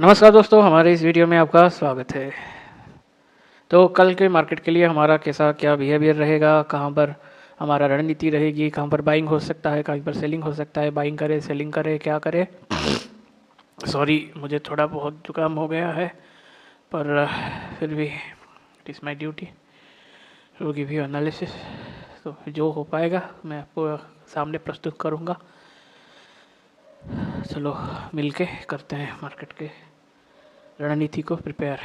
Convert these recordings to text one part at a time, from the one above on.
नमस्कार दोस्तों, हमारे इस वीडियो में आपका स्वागत है। तो कल के मार्केट के लिए हमारा कैसा क्या बिहेवियर रहेगा, कहाँ पर हमारा रणनीति रहेगी, कहाँ पर बाइंग हो सकता है, कहाँ पर सेलिंग हो सकता है, बाइंग करे सेलिंग करे क्या करे। सॉरी, मुझे थोड़ा बहुत जुकाम हो गया है, पर फिर भी it is my duty to give you analysis. तो जो हो पाएगा मैं आपको सामने प्रस्तुत करूँगा। चलो मिलके करते हैं मार्केट के रणनीति को प्रिपेयर।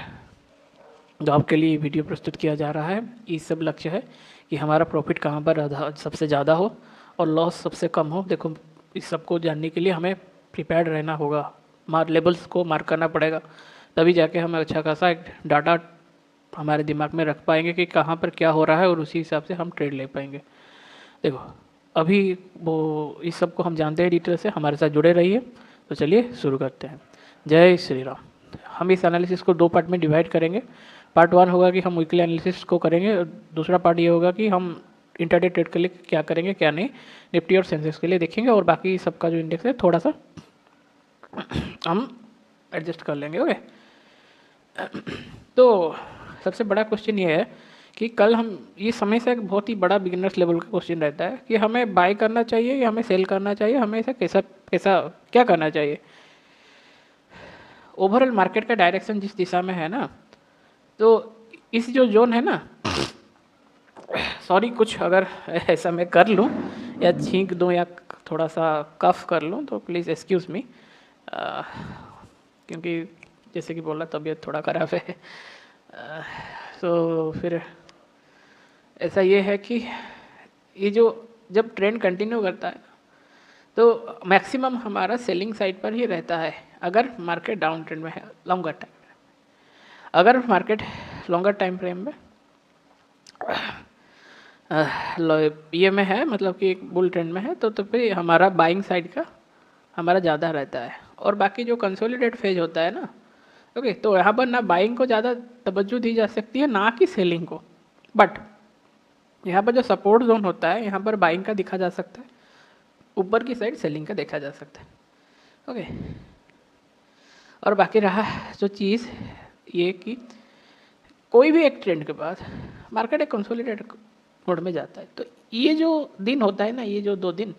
जो आपके लिए वीडियो प्रस्तुत किया जा रहा है, ये सब लक्ष्य है कि हमारा प्रॉफिट कहाँ पर सबसे ज़्यादा हो और लॉस सबसे कम हो। देखो, इस सबको जानने के लिए हमें प्रिपेयर्ड रहना होगा, लेबल्स को मार्क करना पड़ेगा, तभी जाके हमें अच्छा खासा एक डाटा हमारे दिमाग में रख पाएंगे कि कहाँ पर क्या हो रहा है और उसी हिसाब से हम ट्रेड ले पाएंगे। देखो, अभी वो इस सब को हम जानते हैं डिटेल से, हमारे साथ जुड़े रहिए। तो चलिए शुरू करते हैं। जय श्री राम। हम इस एनालिसिस को 2 पार्ट में डिवाइड करेंगे। पार्ट 1 होगा कि हम वीकली एनालिसिस को करेंगे, और दूसरा पार्ट ये होगा कि हम इंटरडे ट्रेड के लिए क्या करेंगे क्या नहीं, निफ्टी और सेंसेक्स के लिए देखेंगे, और बाकी सबका जो इंडेक्स है थोड़ा सा हम एडजस्ट कर लेंगे। ओके। तो सबसे बड़ा क्वेश्चन ये है कि कल हम ये समय से एक बहुत ही बड़ा बिगिनर्स लेवल का क्वेश्चन रहता है कि हमें बाय करना चाहिए या हमें सेल करना चाहिए, हमें ऐसा कैसा कैसा क्या करना चाहिए। ओवरऑल मार्केट का डायरेक्शन जिस दिशा में है ना, तो इस जो जोन है ना, सॉरी कुछ अगर ऐसा मैं कर लूँ या छींक दूँ या थोड़ा सा कफ कर लूँ तो प्लीज़ एक्सक्यूज़ मी, क्योंकि जैसे कि बोला तबीयत थोड़ा ख़राब है। तो फिर ऐसा ये है कि ये जो जब ट्रेंड कंटिन्यू करता है तो मैक्सिमम हमारा सेलिंग साइड पर ही रहता है अगर मार्केट डाउन ट्रेंड में है लॉन्गर टाइम। अगर मार्केट लॉन्गर टाइम फ्रेम में ये में है, मतलब कि एक बुल ट्रेंड में है, तो फिर हमारा बाइंग साइड का हमारा ज़्यादा रहता है। और बाकी जो कंसोलिडेट फेज होता है ना, ओके, तो यहाँ पर ना बाइंग को ज़्यादा तवज्जो दी जा सकती है ना कि सेलिंग को। बट यहाँ पर जो सपोर्ट जोन होता है, यहाँ पर बाइंग का दिखा जा सकता है, ऊपर की साइड सेलिंग का देखा जा सकता है। ओके। और बाकी रहा जो चीज़ ये कि कोई भी एक ट्रेंड के बाद मार्केट एक कंसोलिडेट मोड में जाता है, तो ये जो दिन होता है ना, ये जो 2 दिन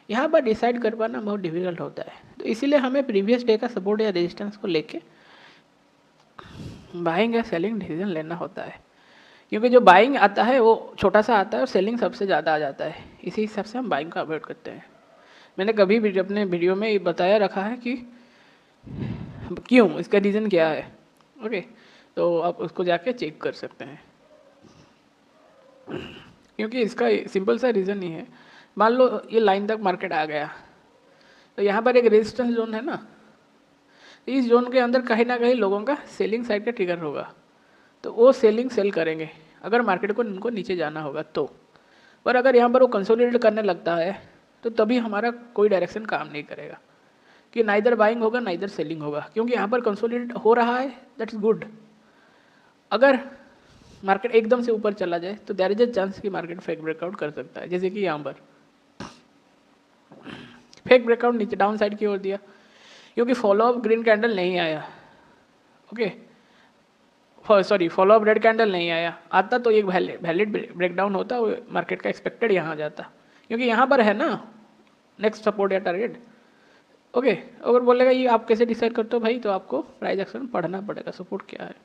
यहाँ पर डिसाइड कर पाना बहुत डिफिकल्ट होता है। तो इसीलिए हमें प्रीवियस डे का सपोर्ट या रेजिस्टेंस को लेके बाइंग या सेलिंग डिसीजन लेना होता है, क्योंकि जो बाइंग आता है वो छोटा सा आता है और सेलिंग सबसे ज़्यादा आ जाता है। इसी हिसाब से हम बाइंग को अवॉइड करते हैं। मैंने कभी भी अपने वीडियो में ये बताया रखा है कि क्यों, इसका रीज़न क्या है। ओके, तो आप उसको जाके चेक कर सकते हैं, क्योंकि इसका सिंपल सा रीज़न ही है। मान लो ये लाइन तक मार्केट आ गया, तो यहाँ पर एक रेजिस्टेंस जोन है ना, इस जोन के अंदर कहीं ना कहीं लोगों का सेलिंग साइड का ट्रिगर होगा, तो वो सेलिंग सेल करेंगे अगर मार्केट को उनको नीचे जाना होगा तो। पर अगर यहाँ पर वो कंसोलिडेट करने लगता है तो तभी हमारा कोई डायरेक्शन काम नहीं करेगा, कि नाइदर बाइंग होगा नाइदर सेलिंग होगा, क्योंकि यहाँ पर कंसोलिडेट हो रहा है, दैट इज़ गुड। अगर मार्केट एकदम से ऊपर चला जाए तो देयर इज अ चांस कि मार्केट फेक ब्रेकआउट कर सकता है, जैसे कि यहाँ पर फेक ब्रेकआउट नीचे डाउन साइड की ओर दिया, क्योंकि फॉलो अप ग्रीन कैंडल नहीं आया। Okay, sorry, follow up red candle नहीं आया, आता तो एक वैलिड ब्रेकडाउन होता, वो मार्केट का एक्सपेक्टेड यहाँ जाता, क्योंकि यहाँ पर है ना नेक्स्ट सपोर्ट या टारगेट। ओके, अगर बोलेगा ये आप कैसे डिसाइड करते हो भाई, तो आपको प्राइस एक्शन पढ़ना पड़ेगा, सपोर्ट क्या है,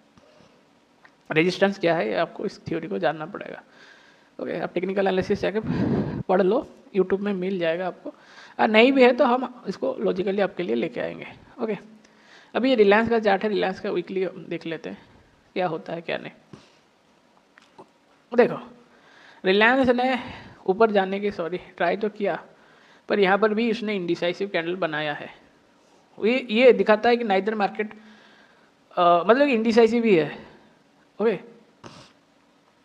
रेजिस्टेंस क्या है, ये आपको इस थ्योरी को जानना पड़ेगा। ओके, आप टेक्निकल एनालिसिस जाके पढ़ लो, यूट्यूब में मिल जाएगा आपको, और नहीं भी है तो हम इसको लॉजिकली आपके लिए लेके आएंगे। ओके, अभी ये रिलायंस का चार्ट है, रिलायंस का वीकली देख लेते हैं क्या होता है क्या नहीं। देखो, रिलायंस ने ऊपर जाने की ट्राई तो किया, पर यहाँ पर भी उसने इंडिसाइसिव कैंडल बनाया है। ये दिखाता है कि नाइदर मार्केट मतलब इंडिसाइसिव ही है। ओके,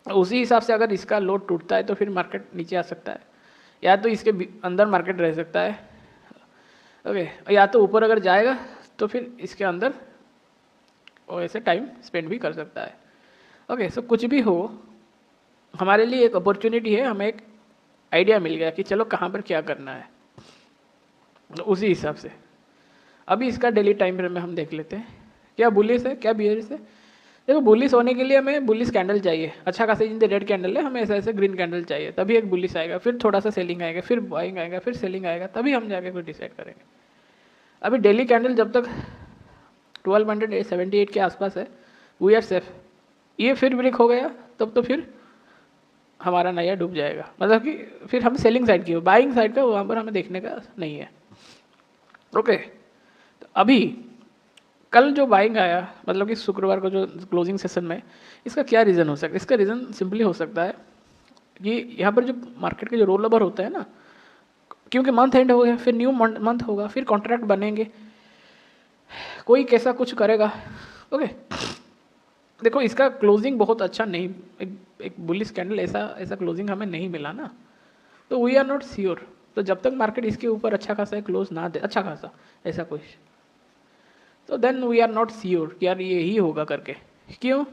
उसी हिसाब से अगर इसका लोड टूटता है तो फिर मार्केट नीचे आ सकता है, या तो इसके अंदर मार्केट रह सकता है। ओके, या तो ऊपर अगर जाएगा तो फिर इसके अंदर और ऐसे टाइम स्पेंड भी कर सकता है। ओके, सो कुछ भी हो, हमारे लिए एक अपॉर्चुनिटी है, हमें एक आइडिया मिल गया कि चलो कहाँ पर क्या करना है, तो उसी हिसाब से अभी इसका डेली टाइम फ्रेम में हम देख लेते हैं क्या बुलिश है क्या बियरिश है? देखो बुलिश होने के लिए हमें बुलिश कैंडल चाहिए, अच्छा खासा जिनके रेड कैंडल है हमें ऐसा ऐसे ग्रीन कैंडल चाहिए, तभी एक बुलिश आएगा, फिर थोड़ा सा सेलिंग आएगा, फिर बाइंग आएगा, फिर सेलिंग आएगा, तभी हम जाके कुछ डिसाइड करेंगे। अभी डेली कैंडल जब तक 1278 के आसपास है वी आर सेफ। ये फिर ब्रेक हो गया तब तो फिर हमारा नया डूब जाएगा, मतलब कि फिर हम सेलिंग साइड की हो, बाइंग साइड का वहाँ पर हमें देखने का नहीं है। ओके, तो अभी कल जो बाइंग आया, मतलब कि शुक्रवार को जो क्लोजिंग सेशन में, इसका क्या रीज़न हो सकता है? इसका रीज़न सिंपली हो सकता है कि यहाँ पर जो मार्केट के जो रोल ओवर होते हैं ना, क्योंकि मंथ एंड हो गया, फिर न्यू मंथ होगा, फिर कॉन्ट्रैक्ट बनेंगे, कोई कैसा कुछ करेगा। ओके, देखो इसका क्लोजिंग बहुत अच्छा नहीं, एक बुलिश कैंडल ऐसा क्लोजिंग हमें नहीं मिला ना, तो वी आर नॉट श्योर। तो जब तक मार्केट इसके ऊपर अच्छा खासा क्लोज ना दे, अच्छा खासा ऐसा कुछ, तो then we are not sure कि यार ये ही होगा करके। क्यों?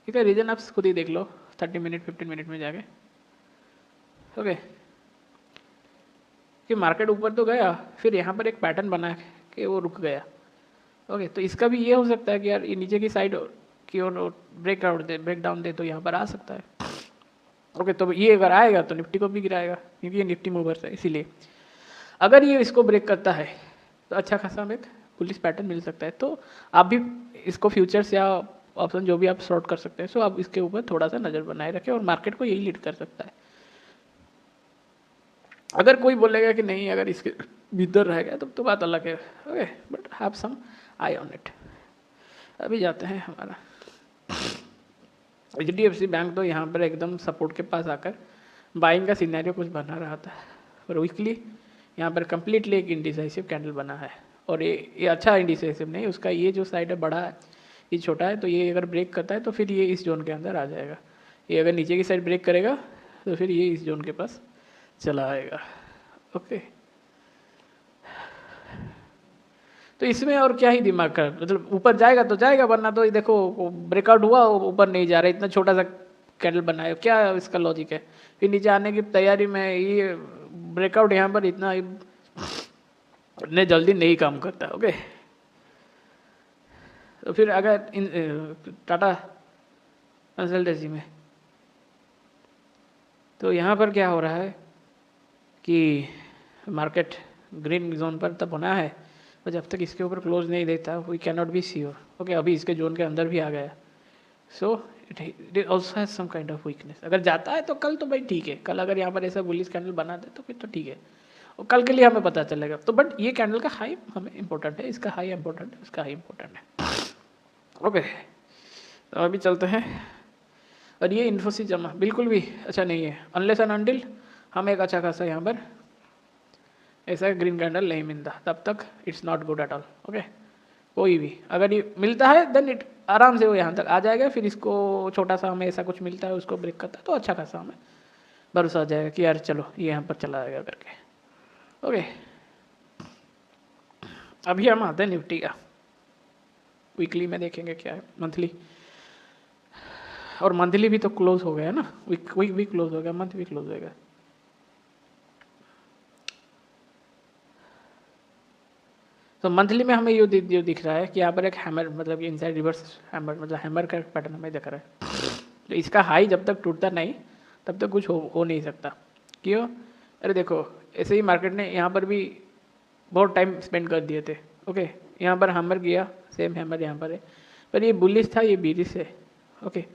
इसका रीज़न आप खुद ही देख लो 30 मिनट 15 मिनट में जाके। ओके, कि मार्केट ऊपर तो गया, फिर यहाँ पर एक पैटर्न बना कि वो रुक गया। ओके, तो इसका भी ये हो सकता है कि यार ये नीचे की साइड की ओर ब्रेक डाउन दे तो यहाँ पर आ सकता है। ओके, तो ये अगर आएगा तो निफ्टी को भी गिराएगा, क्योंकि ये निफ्टी मूवर्स है, इसीलिए अगर ये इसको ब्रेक करता है तो अच्छा खासा हमें बुलिश पैटर्न मिल सकता है। तो आप भी इसको फ्यूचर्स या ऑप्शन जो भी आप शॉर्ट कर सकते हैं, सो आप इसके ऊपर थोड़ा सा नज़र बनाए रखें, और मार्केट को यही लीड कर सकता है। अगर कोई बोलेगा कि नहीं अगर इसके भीतर रहेगा तो बात अलग है। Okay, but have some eye on it. अभी जाते हैं हमारा HDFC बैंक, तो यहाँ पर एकदम सपोर्ट के पास आकर बाइंग का सिनेरियो कुछ बना रहा था, और वीकली यहाँ पर कम्प्लीटली एक इंडिसाइसिव कैंडल बना है, और ये अच्छा इंडिसाइसिव नहीं, उसका ये जो साइड है बड़ा है, ये छोटा है, तो ये अगर ब्रेक करता है तो फिर ये इस जोन के अंदर आ जाएगा। ये अगर नीचे की साइड ब्रेक करेगा तो फिर ये इस जोन के पास चला आएगा। ओके, तो इसमें और क्या ही दिमाग का, मतलब ऊपर जाएगा तो जाएगा, वरना तो ये देखो ब्रेकआउट हुआ ऊपर नहीं जा रहा, इतना छोटा सा कैंडल बनाया, क्या इसका लॉजिक है? फिर नीचे आने की तैयारी में ये ब्रेकआउट यहाँ पर इतने जल्दी नहीं काम करता। ओके, तो फिर अगर टाटा कंसल्टेंसी में तो यहाँ पर क्या हो रहा है कि मार्केट ग्रीन जोन पर तब होना है, तो जब तक इसके ऊपर क्लोज नहीं देता we can not be sure. Okay, अभी इसके जोन के अंदर भी आ गया, so it also has some kind of weakness. अगर जाता है तो कल तो भाई ठीक है, कल अगर यहाँ पर ऐसा बुलिश कैंडल बना दे तो फिर तो ठीक है, और कल के लिए हमें पता चलेगा। तो बट ये कैंडल का हाई हमें इंपॉर्टेंट है, इसका हाई इंपॉर्टेंट है, इसका हाई इंपॉर्टेंट है। ओके, तो अभी चलते हैं। और ये इन्फोसिस जमा बिल्कुल भी अच्छा नहीं है, अनलेस एंड अनटिल हम एक अच्छा खासा यहाँ पर ऐसा ग्रीन कैंडल नहीं मिलता, तब तक it's not good at all. Okay, कोई भी अगर ये मिलता है देन इट आराम से वो यहाँ तक आ जाएगा, फिर इसको छोटा सा हमें ऐसा कुछ मिलता है उसको ब्रेक करता है तो अच्छा खासा हमें भरोसा आ जाएगा कि यार चलो ये यहाँ पर चला जाएगा करके। ओके, अभी हम आते हैं निफ्टी का, वीकली में देखेंगे क्या है, मंथली, और मंथली भी तो क्लोज हो गया ना, वीक भी क्लोज हो गया, मंथ भी क्लोज हो गया। तो मंथली में हमें ये दिख रहा है कि यहाँ पर एक हैमर, मतलब इनसाइड रिवर्स हैमर, मतलब हैमर का पैटर्न हमें दिख रहा है। तो इसका हाई जब तक टूटता नहीं तब तक कुछ हो नहीं सकता। क्यों? अरे देखो ऐसे ही मार्केट ने यहाँ पर भी बहुत टाइम स्पेंड कर दिए थे। ओके, यहाँ पर हैमर गया, सेम हैमर यहाँ पर है, पर ये बुलिश था, ये बीरिश है। ओके,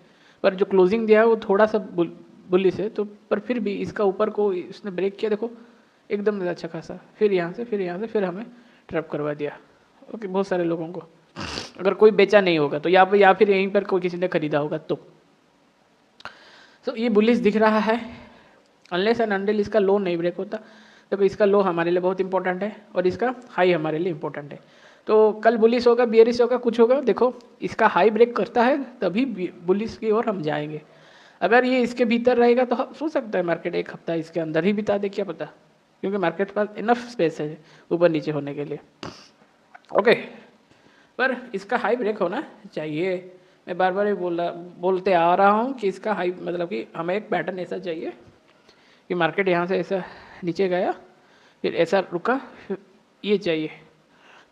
पर जो क्लोजिंग दिया है वो थोड़ा सा बुलिश है, तो पर फिर भी इसका ऊपर को इसने ब्रेक किया, देखो एकदम अच्छा खासा, फिर यहाँ से फिर हमें ट्रैप करवा दिया। ओके, बहुत सारे लोगों को, अगर कोई बेचा नहीं होगा तो या फिर यहीं पर कोई किसी ने खरीदा होगा तो ये बुलिश दिख रहा है, अनलेस एंड अनटिल इसका लो नहीं ब्रेक होता। देखो इसका लो हमारे लिए बहुत इंपॉर्टेंट है और इसका हाई हमारे लिए इंपॉर्टेंट है। तो कल बुलिश होगा, बियरिश होगा, कुछ होगा, देखो इसका हाई ब्रेक करता है तभी बुलिश की ओर हम जाएंगे। अगर ये इसके भीतर रहेगा तो हो सकता है मार्केट एक हफ्ता इसके अंदर ही बिता दे, क्या पता, क्योंकि मार्केट के पास इनफ स्पेस है ऊपर नीचे होने के लिए। ओके, पर इसका हाई ब्रेक होना चाहिए। मैं बार बार बोलते आ रहा हूँ कि इसका हाई, मतलब कि हमें एक पैटर्न ऐसा चाहिए कि मार्केट यहाँ से ऐसा नीचे गया, फिर ऐसा रुका, फिर ये चाहिए,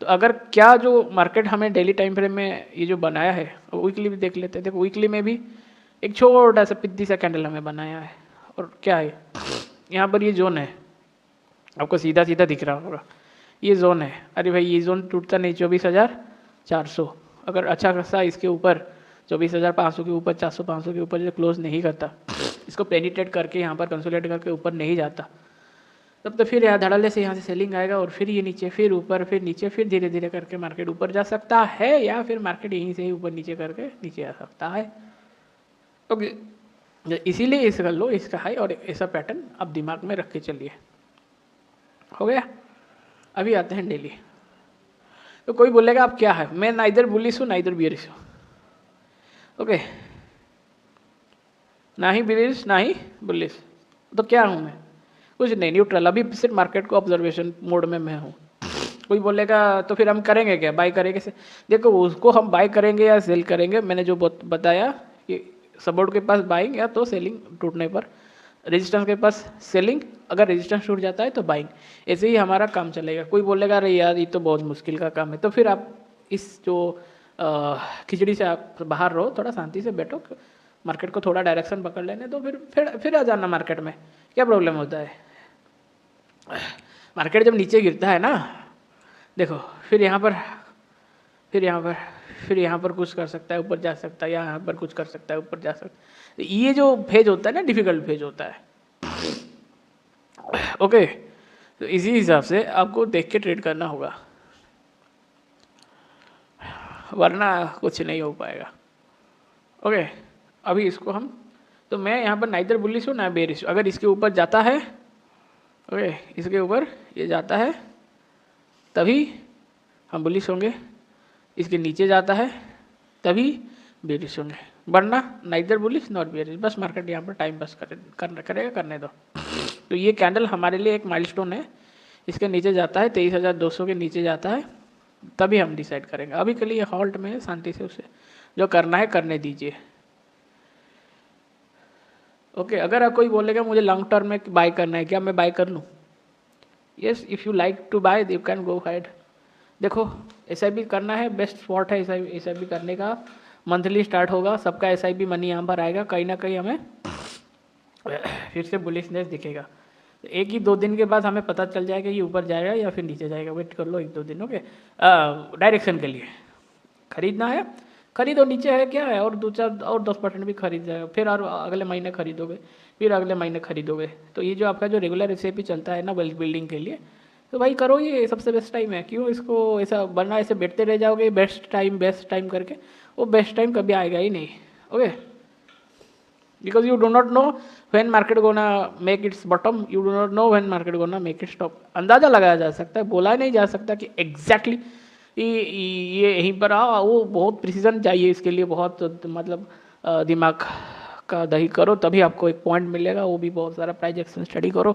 तो अगर क्या जो मार्केट हमें डेली टाइम फ्रेम में ये जो बनाया है, वीकली भी देख लेते हैं। देखो वीकली में भी एक छोटा सा पिद्दी सा कैंडल हमें बनाया है, और क्या है यहाँ पर ये जोन है, आपको सीधा सीधा दिख रहा होगा, ये जोन है। अरे भाई ये जोन टूटता नहीं, 24,400 अगर अच्छा खासा इसके ऊपर 24,500 के ऊपर, 400-500 के ऊपर जो क्लोज नहीं करता, इसको पेनिट्रेट करके यहाँ पर कंसोलिडेट करके ऊपर नहीं जाता, तब तो फिर यहाँ धड़ल्ले से यहाँ से सेलिंग आएगा, और फिर ये नीचे, फिर ऊपर, फिर नीचे, फिर धीरे धीरे करके मार्केट ऊपर जा सकता है, या फिर मार्केट यहीं से ही ऊपर नीचे करके नीचे आ सकता है। ओके, इसीलिए इस कर लो, इसका हाई और ऐसा पैटर्न आप दिमाग में रख के चलिए। हो गया। अभी आते हैं डेली। तो कोई बोलेगा आप क्या है, मैं नाइदर बुलिश हूँ नाइदर बियरिश हूँ। ओके, ना ही बियरिश ना ही बुलिश, तो क्या हूँ मैं? कुछ नहीं, न्यूट्रल। अभी सिर्फ मार्केट को ऑब्जर्वेशन मोड में मैं हूँ। कोई बोलेगा तो फिर हम करेंगे क्या, बाय करेंगे से? देखो उसको हम बाय करेंगे या सेल करेंगे, मैंने जो बताया कि सपोर्ट के पास बाइंग, या तो सेलिंग टूटने पर, रेजिस्टेंस के पास सेलिंग, अगर रेजिस्टेंस टूट जाता है तो बाइंग। ऐसे ही हमारा काम चलेगा। कोई बोलेगा अरे यार ये तो बहुत मुश्किल का काम है, तो फिर आप इस जो खिचड़ी से आप बाहर रहो, थोड़ा शांति से बैठो, मार्केट को थोड़ा डायरेक्शन पकड़ लेने तो फिर आ जाना मार्केट में। क्या प्रॉब्लम होता है? मार्केट जब नीचे गिरता है ना, देखो फिर यहाँ पर, फिर यहाँ पर, फिर यहाँ पर कुछ कर सकता है, ऊपर जा सकता है, यहाँ पर कुछ कर सकता है, ऊपर जा सकता है। ये जो फेज होता है ना, डिफिकल्ट फेज होता है। ओके, तो इसी हिसाब से आपको देख के ट्रेड करना होगा, वरना कुछ नहीं हो पाएगा। ओके, अभी इसको हम, तो मैं यहाँ पर नाइदर बुलिश हूँ ना बेरिश। अगर इसके ऊपर जाता है, ओके, इसके ऊपर ये जाता है तभी हम बुलिश होंगे, इसके नीचे जाता है तभी बेरिश होंगे, वरना नाइदर बुलिश नॉट बेरिश। बस मार्केट यहाँ पर टाइम पास करेगा, करने दो। तो ये कैंडल हमारे लिए एक माइलस्टोन है, इसके नीचे जाता है 23,200 के नीचे जाता है, तभी हम डिसाइड करेंगे। अभी के लिए हॉल्ट में है, शांति से उसे जो करना है करने दीजिए। ओके, अगर आप कोई बोलेगा मुझे लॉन्ग टर्म में बाय करना है, क्या मैं बाय कर लूँ? Yes, if you like to buy you can go ahead. देखो एसआईपी करना है, बेस्ट स्पॉट है एसआईपी करने का। मंथली स्टार्ट होगा, सबका एसआईपी मनी यहाँ पर आएगा, कहीं ना कहीं हमें फिर से बुलिशनेस दिखेगा। तो 1 ही 2 दिन के बाद हमें पता चल जाएगा ये ऊपर जाएगा या फिर नीचे जाएगा। वेट कर लो 1-2 दिन। ओके, डायरेक्शन के लिए खरीदना है, खरीदो, नीचे है क्या है, और 2-4 और 10% भी खरीद जाएगा, फिर और अगले महीने खरीदोगे, फिर अगले महीने खरीदोगे। तो ये जो आपका जो रेगुलर एसआईपी चलता है ना वेल्थ बिल्डिंग के लिए, तो भाई करो, ये सबसे बेस्ट टाइम है। क्यों इसको ऐसा बनना, ऐसे बैठते रह जाओगे बेस्ट टाइम करके, वो बेस्ट टाइम कभी आएगा ही नहीं। Okay, because you do not know when market gonna make it's bottom, you do not know when market gonna make its top. अंदाज़ा लगाया जा सकता है, बोला नहीं जा सकता कि एग्जैक्टली ये यहीं पर आओ, वो बहुत प्रिसीजन चाहिए इसके लिए, बहुत मतलब दिमाग का दही करो, तभी आपको एक पॉइंट मिलेगा, वो भी बहुत सारा प्राइस एक्शन स्टडी करो।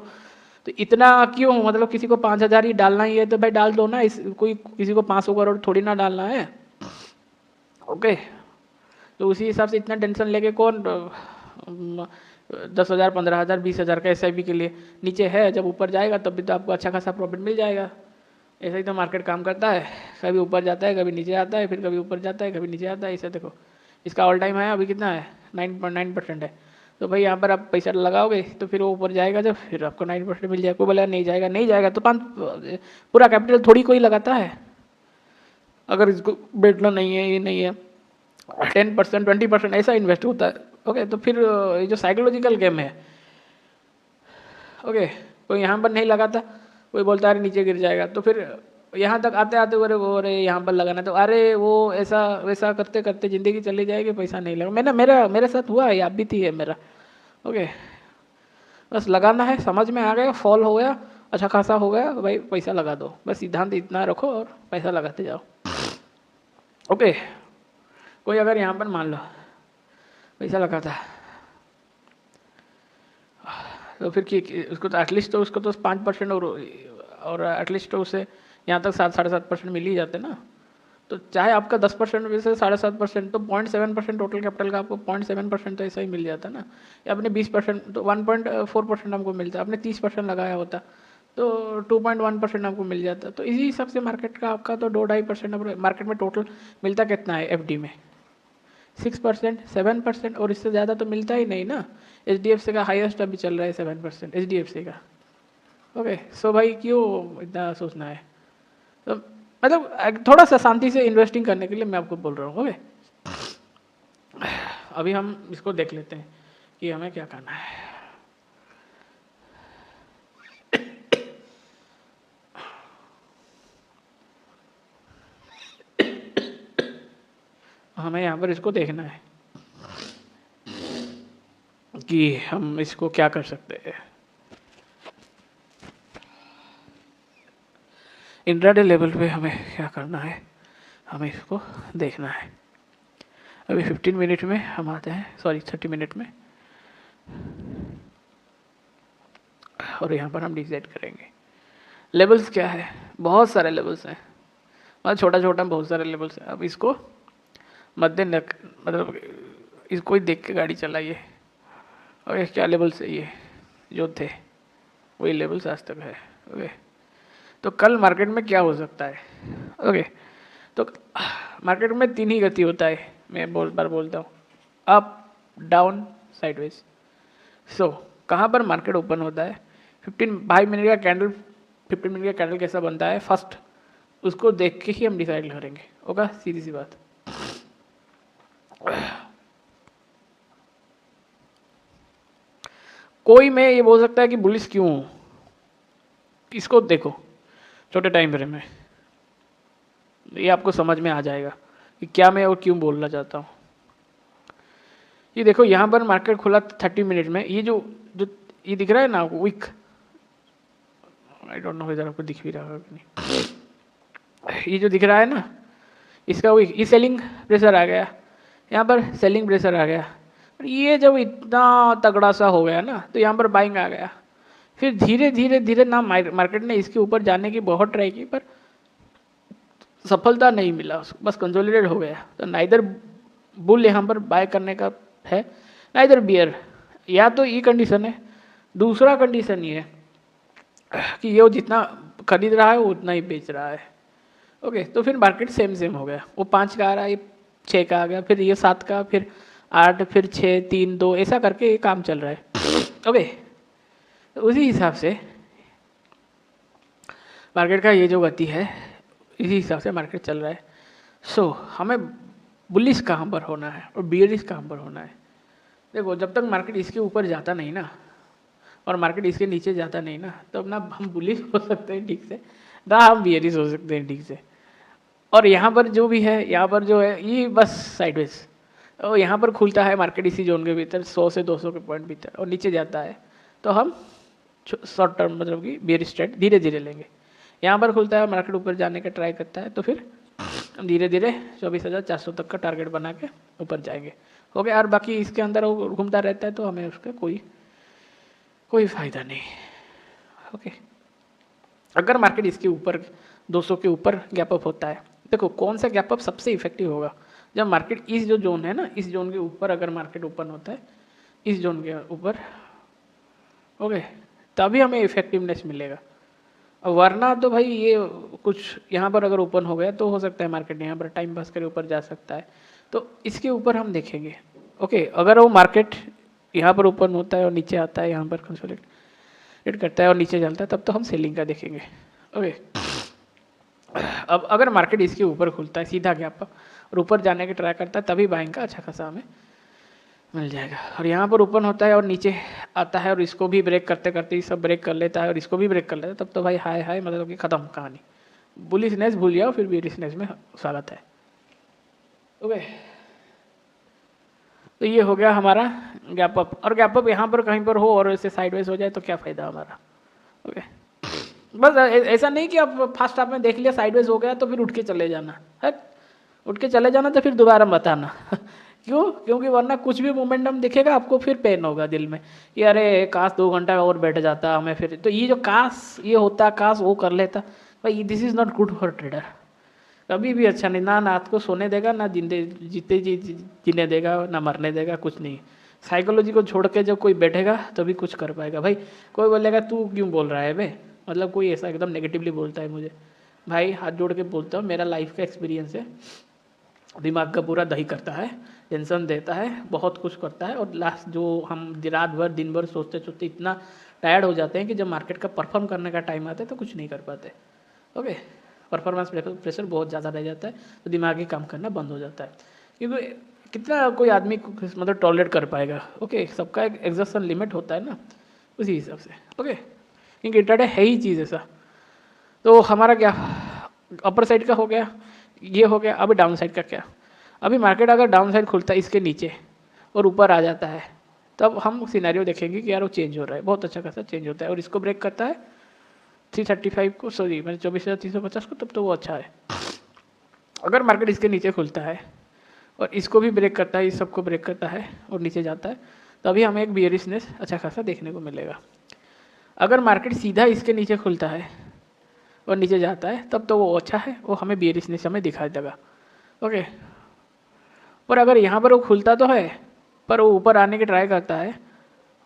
तो इतना क्यों, मतलब किसी को 5,000 ही डालना ही है तो भाई डाल दो ना, इस कोई किसी को 500 करोड़ थोड़ी ना डालना है। ओके, तो उसी हिसाब से इतना टेंशन लेके कौन 10,000, 15,000, 20,000 का एसआईपी के लिए नीचे है, जब ऊपर जाएगा तब भी तो आपको अच्छा खासा प्रॉफिट मिल जाएगा। ऐसा ही तो मार्केट काम करता है, कभी ऊपर जाता है, कभी नीचे आता है, फिर कभी ऊपर जाता है, कभी नीचे आता है। इसे देखो, इसका ऑल टाइम है अभी कितना है, 9.9% है। तो भाई यहाँ पर आप पैसा लगाओगे तो फिर वो ऊपर जाएगा, जब फिर आपको 9% मिल जाएगा। कोई बोला नहीं जाएगा, नहीं जाएगा तो पूरा कैपिटल थोड़ी कोई लगाता है, अगर इसको बैठना नहीं है, ये नहीं है, 10%, 20% ऐसा इन्वेस्ट होता है। ओके, तो फिर ये जो साइकोलॉजिकल गेम है, ओके, कोई यहाँ पर नहीं लगाता, कोई बोलता है अरे नीचे गिर जाएगा, तो फिर यहाँ तक आते आते अरे यहाँ पर लगाना, तो अरे वो ऐसा वैसा करते करते ज़िंदगी चली जाएगी, पैसा नहीं लगा। मेरे साथ हुआ है, आप भी थी है मेरा। ओके, बस लगाना है, समझ में आ गया, फॉल हो गया, अच्छा खासा हो गया, भाई पैसा लगा दो, बस सिद्धांत इतना रखो और पैसा लगाते जाओ। ओके, कोई अगर यहाँ पर मान लो पैसा लगाता है तो फिर उसको तो एटलीस्ट तो उसको तो 5% और एटलीस्ट तो उसे यहाँ तक 7-7.5% मिल ही जाते ना। तो चाहे आपका 10% में से 7.5%, तो 0.7% टोटल कैपिटल का आपको 0.7% तो ऐसा ही मिल जाता ना। या अपने 20% तो 1.4% हमको मिलता है, आपने 30% लगाया होता तो 2.1% आपको मिल जाता। तो इसी हिसाब से मार्केट का आपका तो 2-2.5% मार्केट में टोटल मिलता कितना है एफडी में? 6%, 7%, और इससे ज़्यादा तो मिलता ही नहीं ना। एचडीएफसी का हाईएस्ट अभी चल रहा है 7% एचडीएफसी का। ओके, सो भाई क्यों इतना सोचना है? तो मतलब थोड़ा सा शांति से इन्वेस्टिंग करने के लिए मैं आपको बोल रहा हूँ। ओके, अभी हम इसको देख लेते हैं कि हमें क्या करना है। हमें यहाँ पर इसको देखना है कि हम इसको क्या कर सकते हैं। इंट्राडे लेवल पे हमें क्या करना है, हमें इसको देखना है। अभी 15 मिनट में हम आते हैं, सॉरी 30 मिनट में, और यहाँ पर हम डिसाइड करेंगे लेवल्स क्या है। बहुत सारे लेवल्स हैं, मतलब छोटा छोटा बहुत सारे लेवल्स हैं। अब इसको मतलब इसको ही देख के गाड़ी चलाइए। और ये क्या लेवल्स है, ये जो थे वही लेवल्स आज तक है। ओके, तो कल मार्केट में क्या हो सकता है? ओके, तो मार्केट में 3 ही गति होता है, मैं बहुत बार बोलता हूँ, अप, डाउन, साइडवेज। सो कहाँ पर मार्केट ओपन होता है? 15 मिनट का कैंडल, 15 मिनट का कैंडल कैसा बनता है फर्स्ट, उसको देख के ही हम डिसाइड करेंगे। होगा, सीधी सी बात। कोई मैं ये बोल सकता है कि बुलिश क्यों हूं, इसको देखो छोटे टाइम फ्रेम में, ये आपको समझ में आ जाएगा कि क्या मैं और क्यों बोलना चाहता हूँ। ये देखो यहाँ पर मार्केट खुला 30 मिनट में, ये जो जो ये दिख रहा है ना विक, आई डोंट नो इधर आपको दिख भी रहा है कि नहीं, ये जो दिख रहा है ना इसका विक, ये सेलिंग प्रेशर आ गया, यहाँ पर सेलिंग प्रेशर आ गया। ये जब इतना तगड़ा सा हो गया ना तो यहाँ पर बाइंग आ गया। फिर धीरे धीरे धीरे ना मार्केट ने इसके ऊपर जाने की बहुत ट्राई की, पर सफलता नहीं मिला उसको, बस कंसोलिडेट हो गया। तो नाइदर बुल यहाँ पर बाय करने का है, नाइदर बियर। या तो ये कंडीशन है, दूसरा कंडीशन ये है कि ये जितना खरीद रहा है वो उतना ही बेच रहा है। ओके, तो फिर मार्केट सेम सेम हो गया, वो 5 का आ रहा है, ये 6 का आ गया, फिर ये 7 का, फिर 8, फिर 6, 3, 2, ऐसा करके ये काम चल रहा है। ओके, तो उसी हिसाब से मार्केट का ये जो गति है, इसी हिसाब से मार्केट चल रहा है। सो हमें बुलिश कहाँ पर होना है और बियरिश कहाँ पर होना है? देखो, जब तक मार्केट इसके ऊपर जाता नहीं ना और मार्केट इसके नीचे जाता नहीं ना, तब तो ना हम बुलिश हो सकते हैं ठीक से, ना हम बियरिश हो सकते हैं ठीक से। और यहाँ पर जो भी है, यहाँ पर जो है ये बस साइडवेज, और यहाँ पर खुलता है मार्केट इसी जोन के भीतर 100 से 200 के पॉइंट भीतर, और नीचे जाता है तो हम शॉर्ट टर्म मतलब कि बियरिश ट्रेड धीरे धीरे लेंगे। यहाँ पर खुलता है मार्केट ऊपर जाने का ट्राई करता है तो फिर हम धीरे धीरे 24,400 तक का टारगेट बना के ऊपर जाएंगे। हो गया, और बाकी इसके अंदर वो घूमता रहता है तो हमें उसका कोई फायदा नहीं। ओके, अगर मार्केट इसके ऊपर 200 के ऊपर गैप अप होता है, देखो कौन सा गैप अप सबसे इफेक्टिव होगा? जब मार्केट इस जो जोन है ना, इस जोन के ऊपर अगर मार्केट ओपन होता है, इस जोन के ऊपर, ओके, तभी हमें इफेक्टिवनेस मिलेगा। वरना तो भाई ये कुछ यहाँ पर अगर ओपन हो गया तो हो सकता है मार्केट यहाँ पर टाइम पास करे ऊपर जा सकता है, तो इसके ऊपर हम देखेंगे। ओके, अगर वो मार्केट यहाँ पर ओपन होता है और नीचे आता है, यहाँ पर कंसोलिडेट करता है और नीचे चलता है, तब तो हम सेलिंग का देखेंगे। ओके, अब अगर मार्केट इसके ऊपर खुलता है सीधा गैप और ऊपर जाने की ट्राई करता है, तभी बाइंग का अच्छा खासा हमें मिल जाएगा। और यहाँ पर ओपन होता है और नीचे आता है और इसको भी ब्रेक करते करते सब ब्रेक कर लेता है और इसको भी ब्रेक कर लेता है, तब तो भाई हाय हाय, मतलब कि ख़त्म कहानी। बुलिशनेस भूल जाओ, फिर बियरिशनेस में स्वागत है। ओके, तो ये हो गया हमारा गैप अप। और गैप अप यहाँ पर कहीं पर हो और ऐसे साइडवेज हो जाए तो क्या फ़ायदा हमारा? ओके, बस ऐसा नहीं कि आप फर्स्ट हाफ में देख लिया साइडवेज हो गया तो फिर उठ के चले जाना है, उठ के चले जाना तो फिर दोबारा मत आना। क्यों? क्योंकि वरना कुछ भी मोमेंटम दिखेगा आपको फिर पेन होगा दिल में कि अरे काश 2 घंटा और बैठ जाता हमें। फिर तो ये जो काश ये होता, काश वो कर लेता, भाई this is not good for trader. कभी भी अच्छा नहीं, ना रात को सोने देगा, ना जीते जी जीने देगा, ना मरने देगा, कुछ नहीं। साइकोलॉजी को छोड़ के जब कोई बैठेगा तभी कुछ कर पाएगा। भाई कोई बोलेगा तू क्यों बोल रहा है बे, मतलब कोई ऐसा एकदम नेगेटिवली बोलता है मुझे, भाई हाथ जोड़ के बोलता हूँ, मेरा लाइफ का एक्सपीरियंस है, दिमाग का पूरा दही करता है, टेंशन देता है, बहुत कुछ करता है, और लास्ट जो हम रात भर दिन भर सोचते सोचते इतना टायर्ड हो जाते हैं कि जब मार्केट का परफॉर्म करने का टाइम आता है तो कुछ नहीं कर पाते। ओके, परफॉर्मेंस प्रेशर बहुत ज़्यादा रह जाता है, तो दिमागी काम करना बंद हो जाता है, क्योंकि कितना कोई आदमी मतलब टॉलरेट कर पाएगा। ओके, सबका एक एग्जॉस्शन लिमिट होता है ना, उसी हिसाब से। ओके, क्योंकि इंट्राडे है ही चीज़ ऐसा। तो हमारा क्या अपर साइड का हो गया, ये हो गया। अभी डाउन साइड का क्या, अभी मार्केट अगर डाउन साइड खुलता है इसके नीचे और ऊपर आ जाता है, तब हम सिनेरियो देखेंगे कि यार वो चेंज हो रहा है, बहुत अच्छा खासा चेंज होता है, और इसको ब्रेक करता है 335 को, सॉरी मैंने 24,350 को, तब तो वो अच्छा है। अगर मार्केट इसके नीचे खुलता है और इसको भी ब्रेक करता है, इस सबको ब्रेक करता है और नीचे जाता है, तभी हमें एक बियरिशनेस अच्छा खासा देखने को मिलेगा। अगर मार्केट सीधा इसके नीचे खुलता है और नीचे जाता है, तब तो वो अच्छा है, वो हमें बियरिशनेस हमें दिखाई देगा। ओके, पर अगर यहाँ पर वो खुलता तो है पर वो ऊपर आने की ट्राई करता है,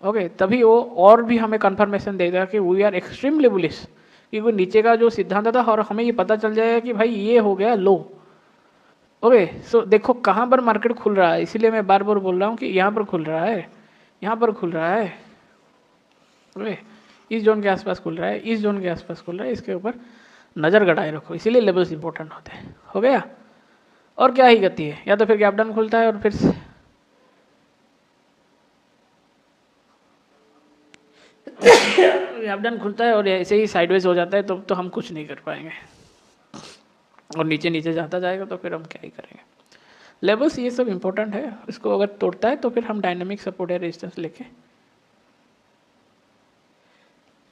ओके, तभी वो और भी हमें कंफर्मेशन देगा कि वी आर एक्सट्रीमली बुलिश, क्योंकि नीचे का जो सिद्धांत था और हमें ये पता चल जाएगा कि भाई ये हो गया लो। ओके, सो देखो कहाँ पर मार्केट खुल रहा है, इसीलिए मैं बार बार बोल रहा हूँ कि यहाँ पर खुल रहा है, यहाँ पर खुल रहा है, ओके, इस जोन के आसपास खुल रहा है, इस जोन के आसपास खुल रहा है, इसके ऊपर नज़र गड़ाए रखो, इसीलिए लेवल्स इंपॉर्टेंट होते हैं। हो गया, और क्या ही गति है, या तो फिर गैप डाउन खुलता है और फिर गैप डाउन खुलता है और ऐसे ही साइडवेज हो जाता है, तो हम कुछ नहीं कर पाएंगे, और नीचे नीचे जाता जाएगा तो फिर हम क्या ही करेंगे। लेवल्स ये सब इंपॉर्टेंट है, इसको अगर तोड़ता है तो फिर हम डायनामिक सपोर्ट या रेजिस्टेंस लेके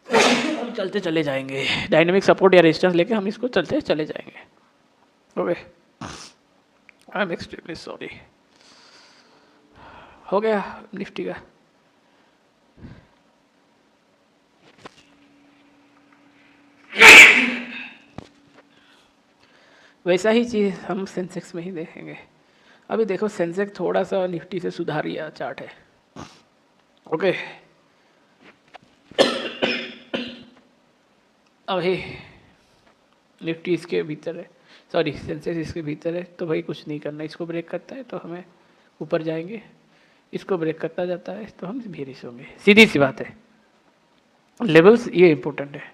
हम चलते चले जाएंगे, डायनामिक सपोर्ट या रेजिस्टेंस लेके हम इसको चलते चले जाएंगे। Okay, I am extremely sorry. हो गया निफ्टी का। वैसा ही चीज़ हम सेंसेक्स में ही देखेंगे। अभी देखो सेंसेक्स थोड़ा सा निफ्टी से सुधार लिया चार्ट है। ओके, अभी निफ्टी इसके भीतर है, सॉरी सेंसेक्स इसके भीतर है, तो भाई कुछ नहीं करना, इसको ब्रेक करता है तो हमें ऊपर जाएंगे, इसको ब्रेक करता जाता है तो हम बेरिश होंगे, सीधी सी बात है। लेवल्स ये इंपॉर्टेंट है।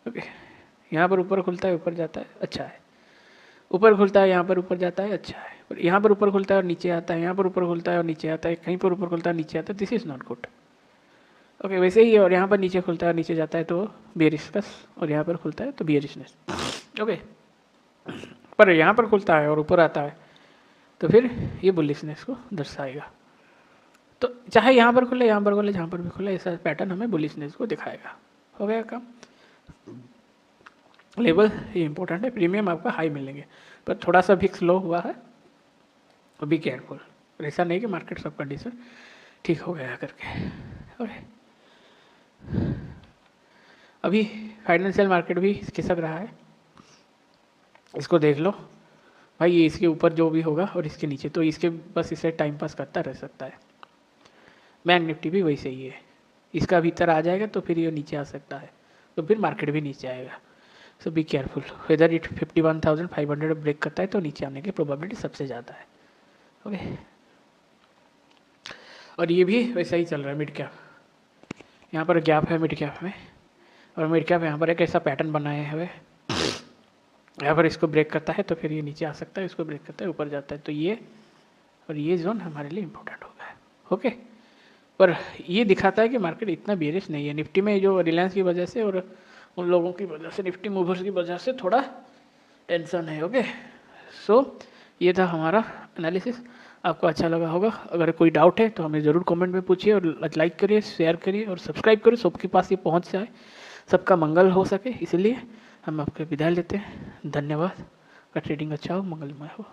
ओके, यहाँ पर ऊपर खुलता है ऊपर जाता है, अच्छा है, ऊपर खुलता है यहाँ पर ऊपर जाता है, अच्छा है, और यहाँ पर ऊपर खुलता है और नीचे आता है, यहाँ पर ऊपर खुलता है और नीचे आता है, कहीं पर ऊपर खुलता है नीचे आता है, this is not good. Okay, वैसे ही, और यहाँ पर नीचे खुलता है और नीचे जाता है तो बेरिशनेस, और यहाँ पर खुलता है तो बियरिशनेस। ओके, पर यहाँ पर खुलता है और ऊपर आता है तो फिर ये बुलिशनेस को दर्शाएगा। तो चाहे यहाँ पर खुले यहाँ पर खुले जहाँ पर भी खुले, ऐसा पैटर्न हमें बुलिशनेस को दिखाएगा। हो गया काम। लेवल ये इंपॉर्टेंट है, प्रीमियम आपका हाई मिलेंगे, पर थोड़ा सा भी स्लो हुआ है तो बी केयरफुल, ऐसा नहीं कि मार्केट सब कंडीशन ठीक हो गया करके। ओके, अभी फाइनेंशियल मार्केट भी खिसक रहा है, इसको देख लो भाई, ये इसके ऊपर जो भी होगा और इसके नीचे, तो इसके बस इसे टाइम पास करता रह सकता है। बैंक निफ्टी भी वैसे ही है, इसका भीतर आ जाएगा तो फिर ये नीचे आ सकता है, तो फिर मार्केट भी नीचे आएगा। So be careful, whether it 51,500 break करता है तो नीचे आने की प्रोबेबिलिटी सबसे ज़्यादा है। ओके, और ये भी वैसा ही चल रहा है। मिड कैप यहाँ पर गैप है मिड कैप में, और मिड कैप यहाँ पर एक ऐसा पैटर्न बनाए हुए, यहाँ पर इसको ब्रेक करता है तो फिर ये नीचे आ सकता है, इसको ब्रेक करता है ऊपर जाता है, तो ये और ये जोन हमारे लिए इम्पोर्टेंट होगा। ओके, पर ये दिखाता है कि मार्केट इतना बेरिश नहीं है। निफ्टी में जो रिलायंस की वजह से और उन लोगों की वजह से, निफ्टी मूवर्स की वजह से थोड़ा टेंशन है। ओके, सो ये था हमारा एनालिसिस, आपको अच्छा लगा होगा। अगर कोई डाउट है तो हमें ज़रूर कमेंट में पूछिए, और लाइक करिए, शेयर करिए और सब्सक्राइब करिए, सबके पास ये पहुंच जाए, सबका मंगल हो सके, इसलिए हम आपके विदाई लेते हैं। धन्यवाद, का ट्रेडिंग अच्छा हो, मंगलमय हो।